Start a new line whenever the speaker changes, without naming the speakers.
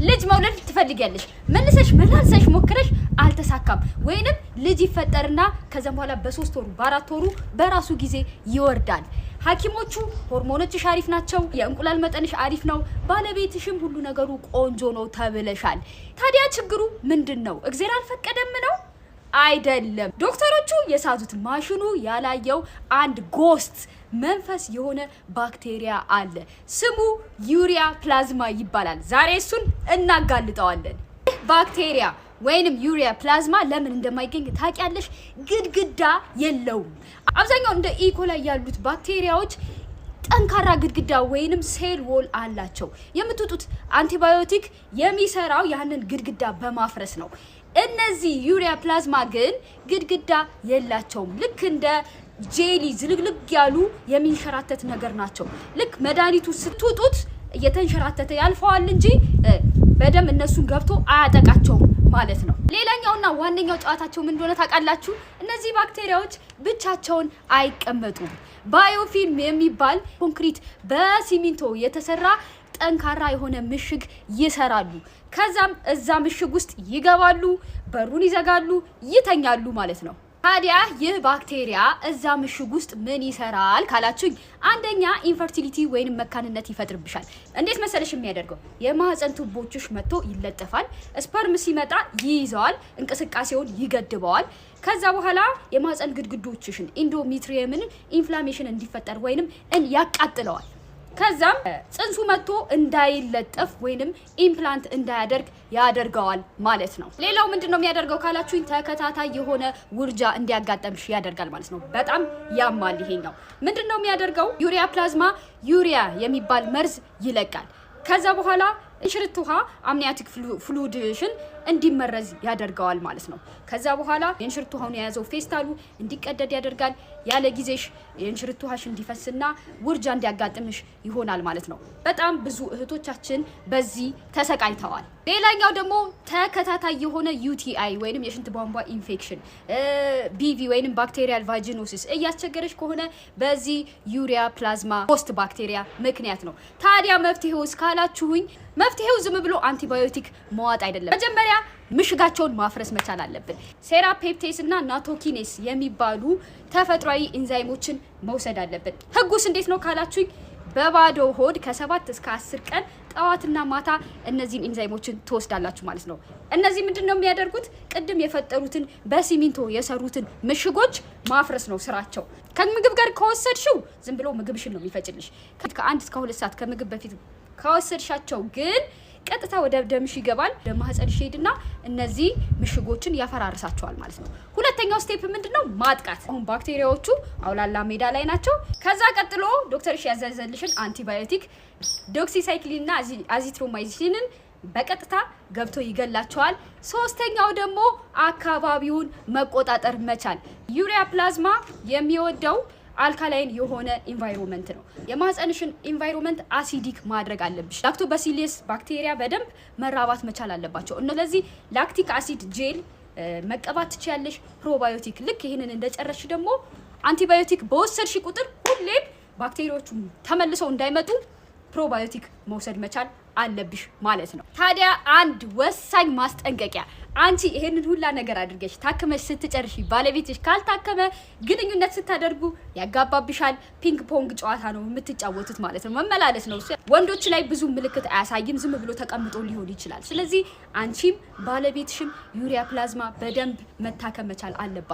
ልጅ መውለድ ትፈልጊያለሽ መልሰሽ መላልሰሽ ሞክረሽ አልተሳካም ወይንም ልጅ ይፈጠርና ከዛም በኋላ በ3 ወሩ በ4 ወሩ በራሱ ጊዜ ይወርዳል ሐኪሞቹ ሆርሞኖችሽ አሪፍ ናቸው የእንቁላል መጠንሽ አሪፍ ነው ባለቤትሽም ሁሉ ነገሩ ቆንጆ ነው ተብለሻል ታዲያ ችግሩ ምንድነው እግዚአብሔር አልፈቀደም ነው አይደለም ዶክተሮቹ የሳቱት ማሽኑ ያላየው አንድ ጎስት መንፈስ የሆነ ባክቴሪያ አለ ስሙ ዩሪያ ፕላዝማ ይባላል ዛሬ እሱን እናጋልጠዋለን ባክቴሪያ ወይንም ዩሪያ ፕላዝማ ለምን እንደማይገኝ ታውቂያለሽ ግድግዳ የለውም አብዛኛው እንደ ኢኮላይ ያሉት ባክቴሪያዎች ጠንካራ ግድግዳ ወይንም ሴል ዎል አላቸው የምትጡት አንቲባዮቲክ የሚሰራው ያንን ግድግዳ በማፍረስ ነው እነዚህ ዩሪያ ፕላዝማ ግን ግድግዳ የላቸውም ልክ እንደ ጄሊ ዝልግልግ ያሉ የሚንሸራተት ነገር ናቸው ልክ መድኃኒቱ ስትጡት እየተንሸራተተ ያልፈዋል እንጂ በደም እነሱን ገብቶ አያጠቃቸውም ማለት ነው ሌላኛውና ዋነኛው ጨዋታቸው ምን እንደሆነ ታውቃላችሁ እነዚህ ባክቴሪያዎች ብቻቸውን አይቀመጡም ባዮፊልም የሚባል ኮንክሪት በሲሚንቶ የተሰራ ጠንካራ የሆነ ምሽግ ይሰራሉ ከዛም እዛ ምሽግ ውስጥ ይገባሉ በሩን ይዘጋሉ ይተኛሉ ማለት ነው ታዲያ ይህ ባክቴሪያ እዛ ምሽግ ውስጥ ምን ይሰራል ካላችሁኝ አንደኛ ኢንፈርቲሊቲ ወይንም መካንነት ይፈጥርብሻል እንዴት መሰለሽ የሚያደርገው የማህፀን ቱቦችሽ መጥቶ ይለጠፋል ስፐርም ሲመጣ ይይዘዋል እንቅስቃሴውን ይገድበዋል ከዛ በኋላ የማህፀን ግድግዶችሽን ኢንዶሜትሪየምን ኢንፍላሜሽን እንዲፈጠር ወይንም ያቃጥለዋል ከዛም ጽንሱ መጥቶ እንዳይለጠፍ ወይንም ኢምፕላንት እንዳያደርግ ያደርገዋል ማለት ነው ሌላው ምንድነው የሚያደርገው ካላችሁኝ ተከታታይ የሆነ ውርጃ እንዲያጋጠምሽ ያደርጋል ማለት ነው በጣም ያማል ይሄኛው ምንድነው የሚያደርገው ዩሪያ ፕላዝማ ዩሪያ የሚባል መርዝ ይለቃል ከዛ በኋላ እንሽርት ውሃ አምኒያቲክ ፍሉይድሽን እንዲመረዝ ያደርገዋል ማለት ነው ከዛ በኋላ የእንሽርት ውሃውን የያዘው ፌስታሉ እንዲቀደድ ያደርጋል ያለ ጊዜሽ የእንሽርት ውሃሽ እንዲፈስና ውርጃ እንዲያጋጥምሽ ይሆናል ማለት ነው በጣም ብዙ እህቶቻችን በዚህ ተሰቃይተዋል ሌላኛው ደግሞ ተከታታይ የሆነ ዩቲአይ ወይንም የሽንት ቧንቧ ኢንፌክሽን ቢቪ ወይንም ባክቴሪያል ቫጂኖሲስ እያስቸገረሽ ከሆነ በዚህ ዩሪያ ፕላዝማ ሆስት ባክቴሪያ ምክንያት ነው ታዲያ መፍትሄው እስካላችሁኝ መፍትሄው ዝም ብሎ አንቲባዮቲክ መዋጥ አይደለም መጀመሪያ ምሽጋቸውን ማፍረስ መቻል አለብን ሴራፔፕቴስ እና ናቶኪኔስ የሚባሉ ተፈጥሯዊ ኢንዛይሞችን መውሰድ አለብን ህጉስ እንዴት ነው ካላችሁኝ በባዶ ሆድ ከ7 እስከ 10 ቀን ጠዋትና ማታ እነዚህን ኢንዛይሞችን ትወስዳላችሁ ማለት ነው እነዚህ ምንድነው የሚያደርጉት ቅድም የፈጠሩትን በሲሚንቶ የሰሩትን ምሽጎች ማፍረስ ነው ስራቸው ከምግብ ጋር ከወሰድሽው ዝም ብሎ ምግብሽን ነው የሚፈጭልሽ ከ1 እስከ 2 ሰዓት ከምግብ በፊት ከወሰድሻቸው ግን ቀጥታ ወደ ደምሽ ይገባል ደማህፀንሽ ሄድና እነዚህ ምሽጎችን ያፈራርሳቸዋል ማለት ነው ሁለተኛው ስቴፕ ምንድነው ማጥቃት አሁን ባክቴሪያዎቹ አውላላ ሜዳ ላይ ናቸው ከዛ ቀጥሎ ዶክተርሽ ያዘዘልሽን አንቲባዮቲክ ዶክሲሳይክሊን እና አዚትሮማይሲንን በቀጥታ ገብቶ ይገላቸዋል ሶስተኛው ደግሞ አካባቢውን መቆጣጠር መቻል ዩሪያ ፕላዝማ የሚወደው አልካላይን የሆነ ኢንቫይሮንመንት ነው የማህፀንሽን ኢንቫይሮንመንት አሲዲክ ማድረግ አለብሽ ላክቶባሲለስ ባክቴሪያ በደንብ መራባት መቻል አለባቸው እነዚህ ላክቲክ አሲድ ጄል መቀባት ትችያለሽ ፕሮባዮቲክ ልክ ይሄንን እንደጨረሽ ደግሞ አንቲባዮቲክ በወሰድሽ ቁጥር ሁሌም ባክቴሪያዎቹ ተመልሰው እንዳይመጡ ፕሮባዮቲክ መውሰድ መቻል አለብሽ ማለት ነው ታዲያ አንድ ወሳኝ ማስጠንቀቂያ አንቺ ይሄንን ሁላ ነገር አድርገሽ ታከመሽ ስትጨርሺ ባለቤትሽ ካልታከመ ግንኙነት ስታደርጉ ያጋባብሻል ፒንግ ፖንግ ጨዋታ ነው የምትጫወቱት ማለት ነው መመላለስ ነው ወንዶች ላይ ብዙ ምልክት አያሳይም ዝም ብሎ ተቀምጦ ሊሆን ይችላል ስለዚህ አንቺም ባለቤትሽም ዩሪያ ፕላዝማ በደንብ መታከም መቻል አለባችሁ